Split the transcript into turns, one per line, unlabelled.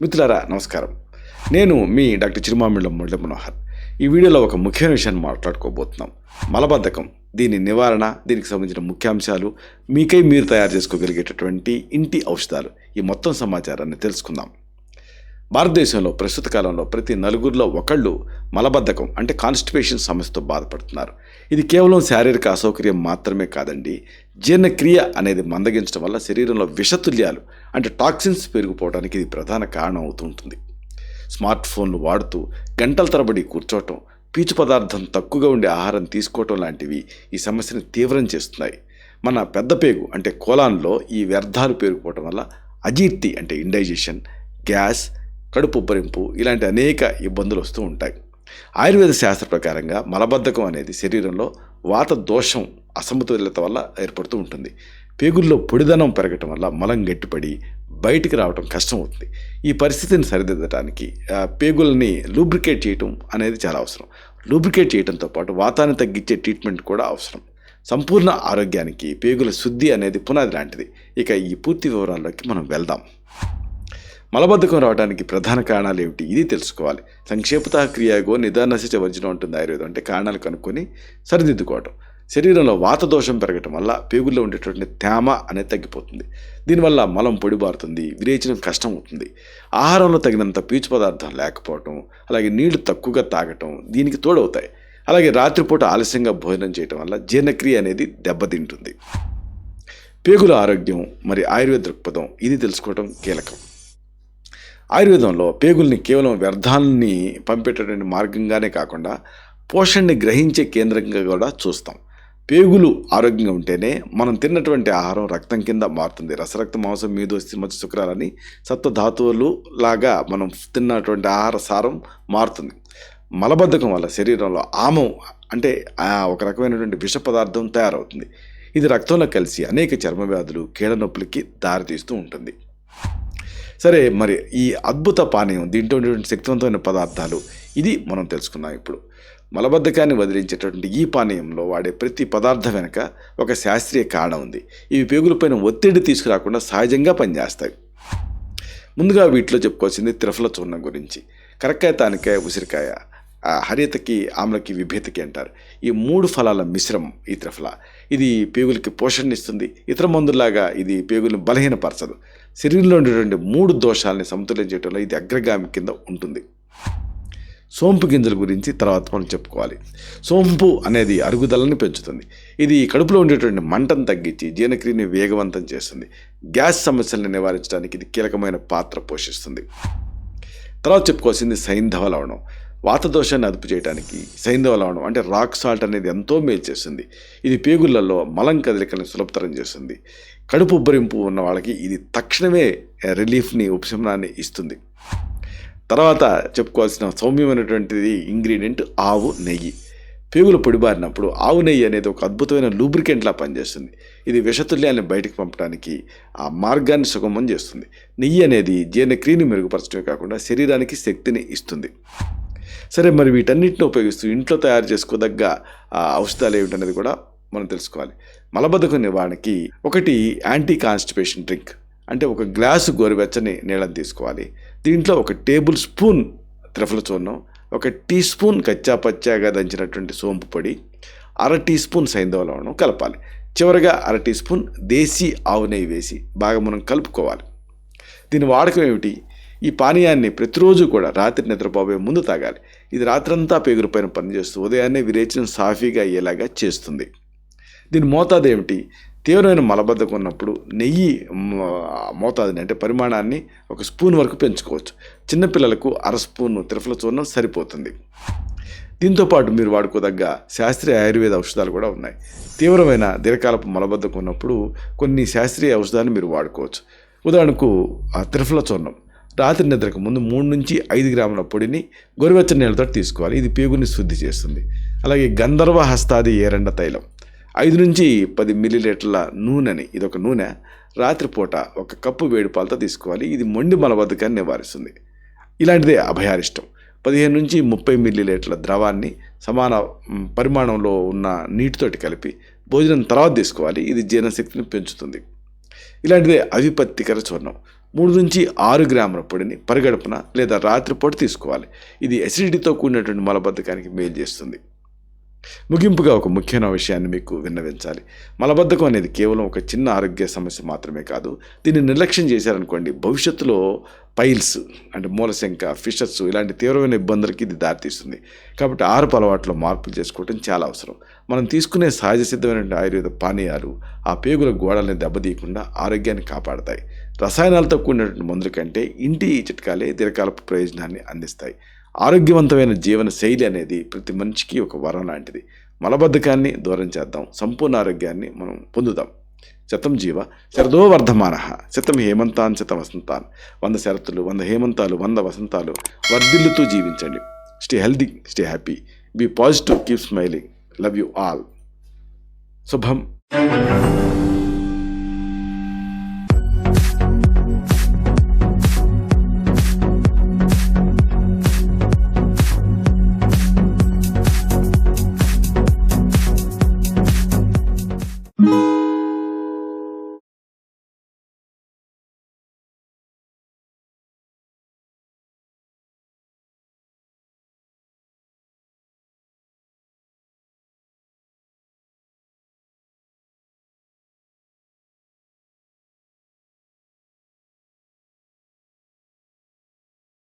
మిత్రులారా నమస్కారం. నేను మీ డాక్టర్ చిరుమామిళ్ళ మురళీ మనోహర్. ఈ వీడియోలో ఒక ముఖ్యమైన విషయాన్ని మాట్లాడుకోబోతున్నాం. మలబద్ధకం, దీని నివారణ, దీనికి సంబంధించిన ముఖ్యాంశాలు, మీకై మీరు తయారు చేసుకోగలిగేటటువంటి ఇంటి ఔషధాలు, ఈ మొత్తం సమాచారాన్ని తెలుసుకుందాం. భారతదేశంలో ప్రస్తుత కాలంలో ప్రతి నలుగురిలో ఒకళ్ళు మలబద్ధకం అంటే కాన్స్టిపేషన్ సమస్యతో బాధపడుతున్నారు. ఇది కేవలం శారీరక అసౌకర్యం మాత్రమే కాదండి. జీర్ణక్రియ అనేది మందగించడం వల్ల శరీరంలో విషతుల్యాలు అంటే టాక్సిన్స్ పెరిగిపోవడానికి ఇది ప్రధాన కారణం అవుతుంటుంది. స్మార్ట్ ఫోన్లు వాడుతూ గంటల తరబడి కూర్చోవటం, పీచు పదార్థం తక్కువగా ఉండే ఆహారం తీసుకోవటం లాంటివి ఈ సమస్యను తీవ్రం చేస్తున్నాయి. మన పెద్ద పేగు అంటే కోలాన్లో ఈ వ్యర్థాలు పెరిగిపోవటం వల్ల అజీర్తి అంటే ఇండైజెషన్, గ్యాస్, కడుపు ఉబ్బరింపు ఇలాంటి అనేక ఇబ్బందులు వస్తూ ఉంటాయి. ఆయుర్వేద శాస్త్ర ప్రకారంగా మలబద్ధకం అనేది శరీరంలో వాత దోషం అసమతుల్యత వల్ల ఏర్పడుతూ ఉంటుంది. పేగుల్లో పొడిదనం పెరగటం వల్ల మలం గట్టిపడి బయటికి రావడం కష్టం అవుతుంది. ఈ పరిస్థితిని సరిదిద్దడానికి పేగుల్ని లూబ్రికేట్ చేయటం అనేది చాలా అవసరం. లూబ్రికేట్ చేయడంతో పాటు వాతాన్ని తగ్గించే ట్రీట్మెంట్ కూడా అవసరం. సంపూర్ణ ఆరోగ్యానికి పేగుల శుద్ధి అనేది పునాది లాంటిది. ఇక ఈ పూర్తి వివరాల్లోకి మనం వెళ్దాం. మలబద్ధకం రావడానికి ప్రధాన కారణాలు ఏమిటి, ఇది తెలుసుకోవాలి. సంక్షేపత క్రియాగో నిదానశిచ వర్జనం ఉంటుంది ఆయుర్వేదం. అంటే కారణాలు కనుక్కొని సరిదిద్దుకోవటం. శరీరంలో వాత దోషం పెరగటం వల్ల పేగుల్లో ఉండేటువంటి తేమ అనేది తగ్గిపోతుంది. దీనివల్ల మలం పొడిబారుతుంది, విరేచనం కష్టం అవుతుంది. ఆహారంలో తగినంత పీచు పదార్థం లేకపోవటం, అలాగే నీళ్లు తక్కువగా తాగటం దీనికి తోడవుతాయి. అలాగే రాత్రిపూట ఆలస్యంగా భోజనం చేయటం వల్ల జీర్ణక్రియ అనేది దెబ్బతింటుంది. పేగుల ఆరోగ్యం మరి ఆయుర్వేద దృక్పథం, ఇది తెలుసుకోవడం కీలకం. ఆయుర్వేదంలో పేగుల్ని కేవలం వ్యర్థాలని పంపేటటువంటి మార్గంగానే కాకుండా పోషణని గ్రహించే కేంద్రంగా కూడా చూస్తాం. పేగులు ఆరోగ్యంగా ఉంటేనే మనం తిన్నటువంటి ఆహారం రక్తం కింద మారుతుంది. రసరక్త మాంసం మీదోస్తి మధ్య శుక్రాలని సప్తధాతువులు లాగా మనం తిన్నటువంటి ఆహార సారం మారుతుంది. మలబద్ధకం వల్ల శరీరంలో ఆమం అంటే ఒక రకమైనటువంటి విష పదార్థం తయారవుతుంది. ఇది రక్తంలో కలిసి అనేక చర్మ వ్యాధులు, కీళ్ళ నొప్పులకి దారితీస్తూ ఉంటుంది. సరే, మరి ఈ అద్భుత పానీయం, దీంట్లో ఉండేటువంటి శక్తివంతమైన పదార్థాలు, ఇది మనం తెలుసుకున్నాం. ఇప్పుడు మలబద్ధకాన్ని వదిలించేటటువంటి ఈ పానీయంలో వాడే ప్రతి పదార్థం వెనుక ఒక శాస్త్రీయ కారణం ఉంది. ఇవి పేగులపైన ఒత్తిడి తీసుకురాకుండా సహజంగా పనిచేస్తాయి. ముందుగా వీటిలో చెప్పుకోవాల్సింది త్రిఫల చూర్ణం గురించి. కరక్కాయ, తానికాయ, ఉసిరికాయ, హరితకి, ఆమ్లకి, విభేతకి అంటారు. ఈ 3 ఫలాల మిశ్రమం ఈ త్రిఫల. ఇది పేగులకి పోషణ ఇస్తుంది. ఇతర మందులాగా ఇది పేగులను బలహీనపరచదు. శరీరంలో ఉండేటువంటి 3 దోషాలని సమతుల్యం చేయడంలో ఇది అగ్రగామి కింద ఉంటుంది. సోంపు గింజల గురించి తర్వాత మనం చెప్పుకోవాలి. సోంపు అనేది అరుగుదలని పెంచుతుంది. ఇది కడుపులో ఉండేటువంటి మంటను తగ్గించి జీర్ణక్రియని వేగవంతం చేస్తుంది. గ్యాస్ సమస్యలను నివారించడానికి ఇది కీలకమైన పాత్ర పోషిస్తుంది. తర్వాత చెప్పుకోవాల్సింది సైంధవ లవణం. వాత దోషాన్ని అదుపు చేయడానికి సైంధవ లవణం అంటే రాక్ సాల్ట్ అనేది ఎంతో మేలు చేస్తుంది. ఇది పేగులలో మలం కదలికలను సులభతరం చేస్తుంది. కడుపు ఉబ్బరింపు ఉన్న వాళ్ళకి ఇది తక్షణమే రిలీఫ్ని, ఉపశమనాన్ని ఇస్తుంది. తర్వాత చెప్పుకోవాల్సిన సౌమ్యమైనటువంటిది ఇంగ్రీడియంట్ ఆవు నెయ్యి. పేగులు పొడిబారినప్పుడు ఆవు నెయ్యి అనేది ఒక అద్భుతమైన లూబ్రికెంట్లా పనిచేస్తుంది. ఇది విషతుల్యాన్ని బయటకు పంపడానికి ఆ మార్గాన్ని సుగమం చేస్తుంది. నెయ్యి అనేది జీర్ణక్రియని మెరుగుపరచడమే కాకుండా శరీరానికి శక్తిని ఇస్తుంది. సరే, మరి వీటన్నిటిని ఉపయోగిస్తూ ఇంట్లో తయారు చేసుకోదగ్గ ఔషధాలు ఏమిటనేది కూడా మనం తెలుసుకోవాలి. మలబద్ధకం నివారణకి ఒకటి యాంటీ కాన్స్టిపేషన్ డ్రింక్. అంటే ఒక గ్లాసు గోరువెచ్చని నీళ్ళని తీసుకోవాలి. దీంట్లో 1 టేబుల్ స్పూన్ త్రిఫల చూర్ణం, 1 టీ స్పూన్ కచ్చాపచ్చాగా దంచినటువంటి సోంపు పొడి, 1/2 టీ స్పూన్ సైంధవ లవణం కలపాలి. చివరగా 1/2 టీ స్పూన్ దేశీ ఆవు నెయ్యి వేసి బాగా మనం కలుపుకోవాలి. దీని వాడకం ఏమిటి? ఈ పానీయాన్ని ప్రతిరోజు కూడా రాత్రి నిద్రపోయే ముందు తాగాలి. ఇది రాత్రంతా పేగుల పైన పనిచేస్తూ ఉదయాన్నే విరేచనం సాఫీగా అయ్యేలాగా చేస్తుంది. దీని మోతాదు ఏమిటి? తీవ్రమైన మలబద్ధకం ఉన్నప్పుడు నెయ్యి మోతాదుని అంటే పరిమాణాన్ని 1 స్పూన్ వరకు పెంచుకోవచ్చు. చిన్నపిల్లలకు 1/2 స్పూన్ త్రిఫల చూర్ణం సరిపోతుంది. దీంతోపాటు మీరు వాడుకోదగ్గ శాస్త్రీయ ఆయుర్వేద ఔషధాలు కూడా ఉన్నాయి. తీవ్రమైన దీర్ఘకాలపు మలబద్ధకం ఉన్నప్పుడు కొన్ని శాస్త్రీయ ఔషధాలను మీరు వాడుకోవచ్చు. ఉదాహరణకు త్రిఫల చూర్ణం రాత్రి నిద్రకు ముందు 3 నుంచి 5 గ్రాముల పొడిని గోరువెచ్చని నీళ్ళతో తీసుకోవాలి. ఇది పేగుని శుద్ధి చేస్తుంది. అలాగే గంధర్వ హస్తాది ఏరండ తైలం 5 నుంచి 10 మిల్లీలీటర్ల నూనెని, ఇదొక నూనె, రాత్రిపూట 1 కప్పు వేడి పాలతో తీసుకోవాలి. ఇది మొండి మలబద్ధకాన్ని నివారిస్తుంది. ఇలాంటిదే అభయారిష్టం 15 నుంచి 30 మిల్లీలీటర్ల ద్రవాన్ని సమాన పరిమాణంలో ఉన్న నీటితోటి కలిపి భోజనం తర్వాత తీసుకోవాలి. ఇది జీర్ణశక్తిని పెంచుతుంది. ఇలాంటిదే అవిపత్తికర చూర్ణం 3 నుంచి 6 గ్రాముల పొడిని పరిగడుపున లేదా రాత్రిపూట తీసుకోవాలి. ఇది అసిడిటీతో కూడినటువంటి మలబద్ధకానికి మేలు చేస్తుంది. ముగింపుగా ఒక ముఖ్యమైన విషయాన్ని మీకు విన్నవించాలి. మలబద్ధకం అనేది కేవలం ఒక చిన్న ఆరోగ్య సమస్య మాత్రమే కాదు. దీన్ని నిర్లక్ష్యం చేశారనుకోండి, భవిష్యత్తులో పైల్స్ అంటే మూలశంక, ఫిషర్స్ ఇలాంటి తీవ్రమైన ఇబ్బందులకి ఇది దారితీస్తుంది. కాబట్టి ఆహారపు అలవాట్లో మార్పులు చేసుకోవడం చాలా అవసరం. మనం తీసుకునే సహజ సిద్ధమైన ఆయుర్వేద పానీయాలు ఆ పేగుల గోడల్ని దెబ్బతీయకుండా ఆరోగ్యాన్ని కాపాడతాయి. రసాయనాలతో కూడినటువంటి మందుల కంటే ఇంటి చిట్కాలే దీర్ఘకాలపు ప్రయోజనాన్ని అందిస్తాయి. ఆరోగ్యవంతమైన జీవన శైలి అనేది ప్రతి మనిషికి ఒక వరం లాంటిది. మలబద్ధకాన్ని దూరం చేద్దాం, సంపూర్ణ ఆరోగ్యాన్ని మనం పొందుదాం. శతం జీవ శరదో వర్ధమానః, శతం హేమంతాన్ శత వసంతాన్. 100 శరతులు, 100 హేమంతాలు, 100 వసంతాలు వర్ధిల్లుతూ జీవించండి. Stay healthy, stay happy, be positive, keep smiling. Love you all. శుభం.